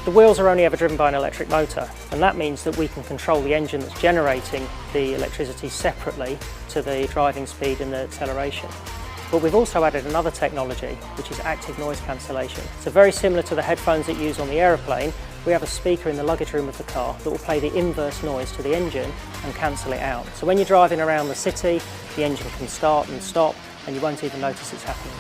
The wheels are only ever driven by an electric motor, and that means that we can control the engine that's generating the electricity separately to the driving speed and the acceleration. But we've also added another technology, which is active noise cancellation. So very similar to the headphones that you use on the aeroplane, we have a speaker in the luggage room of the car that will play the inverse noise to the engine and cancel it out. So when you're driving around the city, the engine can start and stop, and you won't even notice it's happening.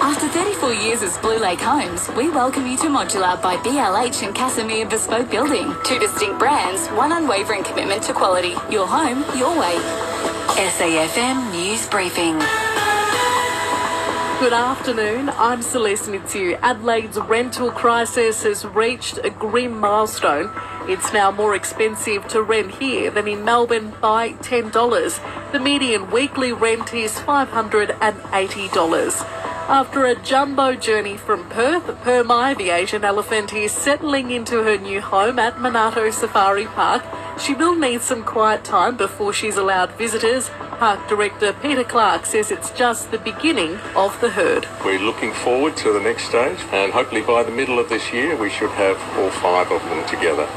After 34 years as Blue Lake Homes, we welcome you to Modular by BLH and Casimir Bespoke Building. Two distinct brands, one unwavering commitment to quality. Your home, your way. SAFM News Briefing. Good afternoon, I'm Celeste Mitsiou. Adelaide's rental crisis has reached a grim milestone. It's now more expensive to rent here than in Melbourne by $10. The median weekly rent is $580. After a jumbo journey from Perth, Permai, the Asian elephant, is settling into her new home at Monarto Safari Park. She will need some quiet time before she's allowed visitors. Park Director Peter Clark says it's just the beginning of the herd. We're looking forward to the next stage, and hopefully by the middle of this year we should have all 5 of them together.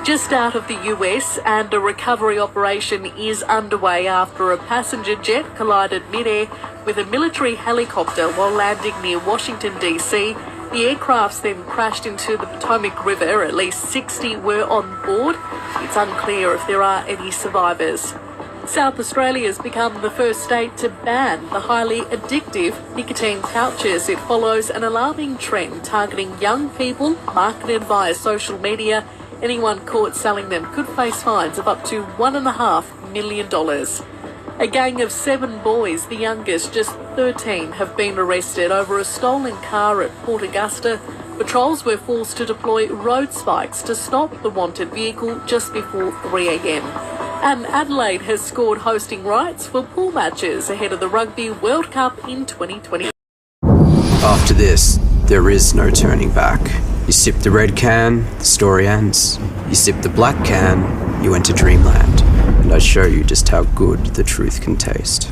Just out of the US, and a recovery operation is underway after a passenger jet collided mid-air with a military helicopter while landing near Washington DC. The aircrafts then crashed into the Potomac River. At least 60 were on board. It's unclear if there are any survivors. South Australia has become the first state to ban the highly addictive nicotine pouches. It follows an alarming trend targeting young people, marketed via social media. Anyone caught selling them could face fines of up to $1.5 million. A gang of 7 boys, the youngest just 13, have been arrested over a stolen car at Port Augusta. Patrols were forced to deploy road spikes to stop the wanted vehicle just before 3 a.m. And Adelaide has scored hosting rights for pool matches ahead of the Rugby World Cup in 2020. After this, there is no turning back. You sip the red can, the story ends. You sip the black can, you enter dreamland. And I show you just how good the truth can taste.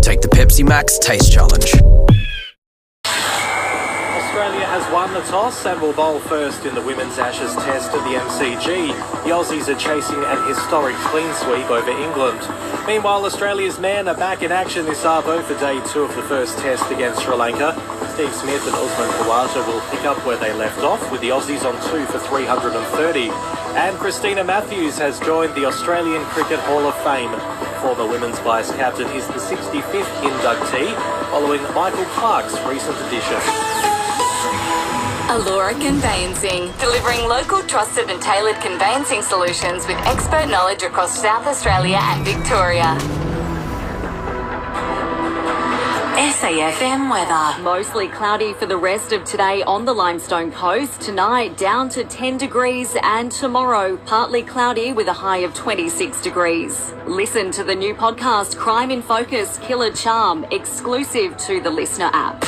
Take the Pepsi Max Taste Challenge. Australia has won the toss and will bowl first in the Women's Ashes Test at the MCG. The Aussies are chasing an historic clean sweep over England. Meanwhile, Australia's men are back in action this arvo for day 2 of the first Test against Sri Lanka. Steve Smith and Usman Khawaja will pick up where they left off, with the Aussies on 2 for 330. And Christina Matthews has joined the Australian Cricket Hall of Fame. Former women's vice-captain is the 65th inductee, following Michael Clark's recent addition. Allura Conveyancing, delivering local, trusted and tailored conveyancing solutions with expert knowledge across South Australia and Victoria. SAFM weather. Mostly cloudy for the rest of today on the Limestone coast. Tonight down to 10 degrees and tomorrow partly cloudy with a high of 26 degrees. Listen to the new podcast Crime in Focus Killer Charm, exclusive to the Listener app.